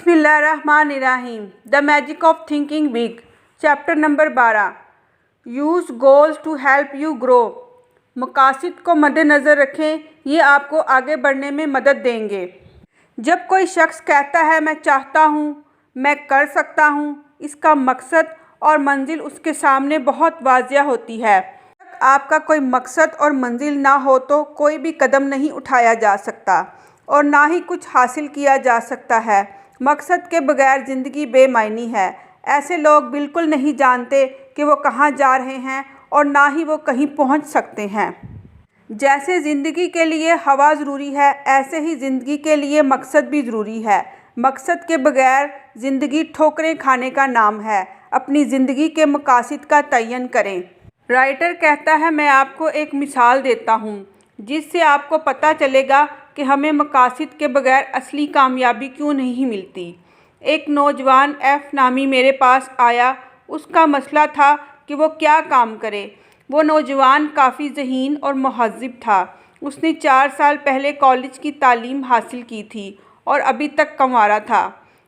बिस्मिल्लाहिर्रहमानिर्रहीम। The magic of thinking big, chapter number 12। Use goals to help you grow. मकासद को मद्देनज़र रखें, ये आपको आगे बढ़ने में मदद देंगे। जब कोई शख्स कहता है मैं चाहता हूँ, मैं कर सकता हूँ, इसका मकसद और मंजिल उसके सामने बहुत वाज़िया होती है। आपका कोई मकसद और मंजिल ना हो तो कोई भी कदम नहीं उठाया जा सकता और ना ही कुछ हासिल किया जा सकता है। मकसद के बगैर ज़िंदगी बेमायनी है। ऐसे लोग बिल्कुल नहीं जानते कि वो कहाँ जा रहे हैं और ना ही वो कहीं पहुँच सकते हैं। जैसे ज़िंदगी के लिए हवा ज़रूरी है, ऐसे ही ज़िंदगी के लिए मकसद भी ज़रूरी है। मकसद के बगैर ज़िंदगी ठोकरें खाने का नाम है। अपनी ज़िंदगी के मकासद का तयन करें। राइटर कहता है, मैं आपको एक मिसाल देता हूँ जिससे आपको पता चलेगा कि हमें मकासद के बगैर असली कामयाबी क्यों नहीं मिलती। एक नौजवान एफ नामी मेरे पास आया। उसका मसला था कि वो क्या काम करे। वो नौजवान काफ़ी ज़हीन और महज़्ज़ब था। उसने 4 साल पहले कॉलेज की तालीम हासिल की थी और अभी तक कंवारा था।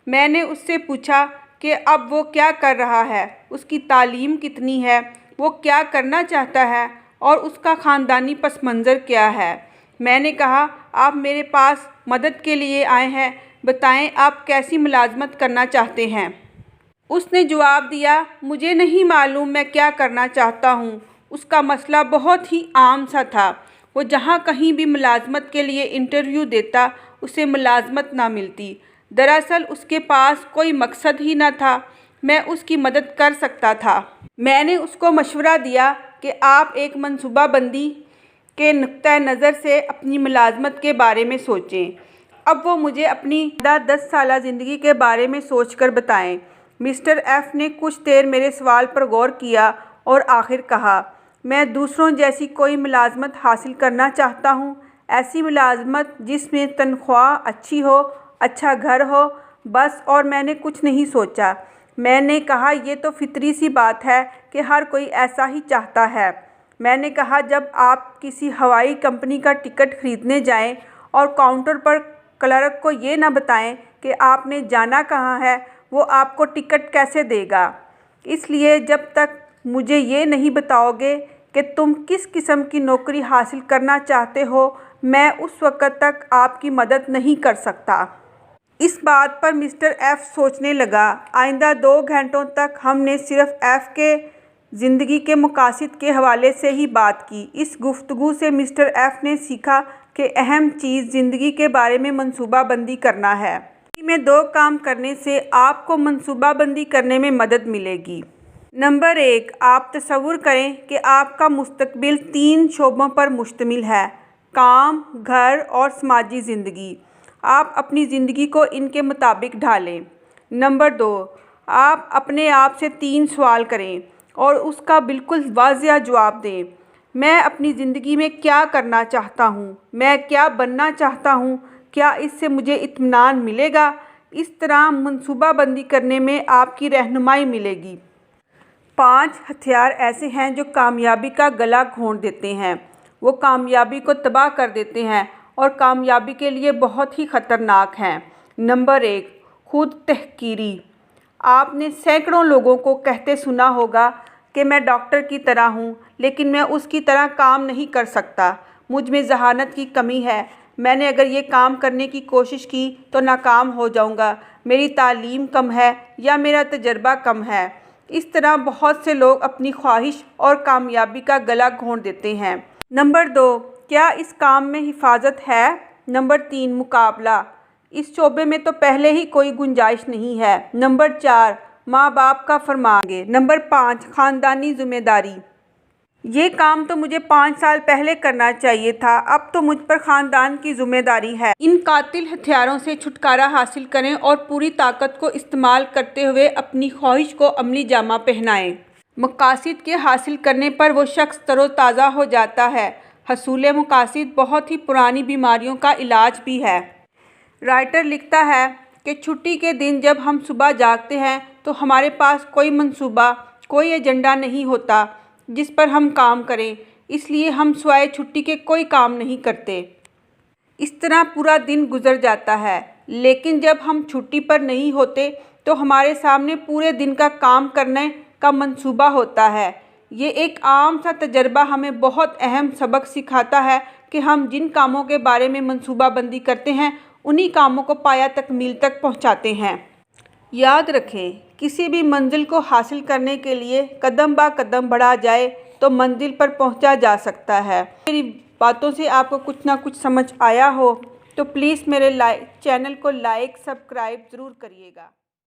मैंने उससे पूछा कि अब वो क्या कर रहा है, उसकी तालीम कितनी है, वो क्या करना चाहता है और उसका ख़ानदानी पस मंज़र क्या है। मैंने कहा, आप मेरे पास मदद के लिए आए हैं, बताएं आप कैसी मुलाजमत करना चाहते हैं। उसने जवाब दिया, मुझे नहीं मालूम मैं क्या करना चाहता हूँ। उसका मसला बहुत ही आम सा था। वो जहाँ कहीं भी मुलाजमत के लिए इंटरव्यू देता, उसे मुलाजमत ना मिलती। दरअसल उसके पास कोई मकसद ही ना था। मैं उसकी मदद कर सकता था। मैंने उसको मशवरा दिया कि आप एक मनसूबाबंदी के नुक्ता नज़र से अपनी मुलाजमत के बारे में सोचें। अब वो मुझे अपनी 10 साला ज़िंदगी के बारे में सोचकर बताएं। मिस्टर एफ़ ने कुछ देर मेरे सवाल पर गौर किया और आखिर कहा, मैं दूसरों जैसी कोई मुलाजमत हासिल करना चाहता हूँ। ऐसी मुलाजमत जिसमें तनख्वाह अच्छी हो, अच्छा घर हो, बस। और मैंने कुछ नहीं सोचा। मैंने कहा, ये तो फितरी सी बात है कि हर कोई ऐसा ही चाहता है। मैंने कहा, जब आप किसी हवाई कंपनी का टिकट खरीदने जाएं और काउंटर पर क्लर्क को ये ना बताएं कि आपने जाना कहाँ है, वो आपको टिकट कैसे देगा। इसलिए जब तक मुझे ये नहीं बताओगे कि तुम किस किस्म की नौकरी हासिल करना चाहते हो, मैं उस वक़्त तक आपकी मदद नहीं कर सकता। इस बात पर मिस्टर एफ़ सोचने लगा। आइंदा 2 घंटों तक हमने सिर्फ एफ़ के ज़िंदगी के मकासद के हवाले से ही बात की। इस गुफ्तगू से मिस्टर एफ़ ने सीखा कि अहम चीज़ ज़िंदगी के बारे में मनसूबाबंदी करना है। ज़िंदगी में 2 काम करने से आपको मनसूबाबंदी करने में मदद मिलेगी। नंबर 1, आप तसव्वुर करें कि आपका मुस्तकबिल 3 शोबों पर मुश्तमिल है, काम, घर और समाजी ज़िंदगी। आप अपनी ज़िंदगी को इनके मुताबिक ढालें। नंबर 2, आप अपने आप से 3 सवाल करें और उसका बिल्कुल वाज़िया जवाब दें। मैं अपनी ज़िंदगी में क्या करना चाहता हूँ, मैं क्या बनना चाहता हूँ, क्या इससे मुझे इत्मीनान मिलेगा। इस तरह मनसूबाबंदी करने में आपकी रहनुमाई मिलेगी। 5 हथियार ऐसे हैं जो कामयाबी का गला घोंट देते हैं। वो कामयाबी को तबाह कर देते हैं और कामयाबी के लिए बहुत ही ख़तरनाक हैं। नंबर 1, खुद तहकीरी। आपने सैकड़ों लोगों को कहते सुना होगा कि मैं डॉक्टर की तरह हूँ, लेकिन मैं उसकी तरह काम नहीं कर सकता। मुझ में ज़हानत की कमी है। मैंने अगर ये काम करने की कोशिश की तो नाकाम हो जाऊँगा। मेरी तालीम कम है या मेरा तजर्बा कम है। इस तरह बहुत से लोग अपनी ख्वाहिश और कामयाबी का गला घोंट देते हैं। नंबर 2, क्या इस काम में हिफाजत है। नंबर 3, मुकाबला। इस शोबे में तो पहले ही कोई गुंजाइश नहीं है। नंबर 4, माँ बाप का फरमागे। नंबर 5, ख़ानदानी ज़िम्मेदारी। ये काम तो मुझे 5 साल पहले करना चाहिए था, अब तो मुझ पर ख़ानदान की ज़िम्मेदारी है। इन कातिल हथियारों से छुटकारा हासिल करें और पूरी ताकत को इस्तेमाल करते हुए अपनी ख्वाहिश को अमली जामा पहनाएं। मकासद के हासिल करने पर वो शख्स तरोताज़ा हो जाता है। हसूल मकासद बहुत ही पुरानी बीमारियों का इलाज भी है। राइटर लिखता है कि छुट्टी के दिन जब हम सुबह जागते हैं तो हमारे पास कोई मंसूबा, कोई एजेंडा नहीं होता जिस पर हम काम करें, इसलिए हम सिवाय छुट्टी के कोई काम नहीं करते। इस तरह पूरा दिन गुजर जाता है। लेकिन जब हम छुट्टी पर नहीं होते तो हमारे सामने पूरे दिन का काम करने का मंसूबा होता है। ये एक आम सा तजर्बा हमें बहुत अहम सबक सिखाता है कि हम जिन कामों के बारे में मंसूबाबंदी करते हैं उन्हीं कामों को पाया तकमील तक पहुंचाते हैं। याद रखें, किसी भी मंजिल को हासिल करने के लिए कदम बा कदम बढ़ा जाए तो मंजिल पर पहुंचा जा सकता है। मेरी बातों से आपको कुछ ना कुछ समझ आया हो तो प्लीज़ मेरे चैनल को लाइक सब्सक्राइब ज़रूर करिएगा।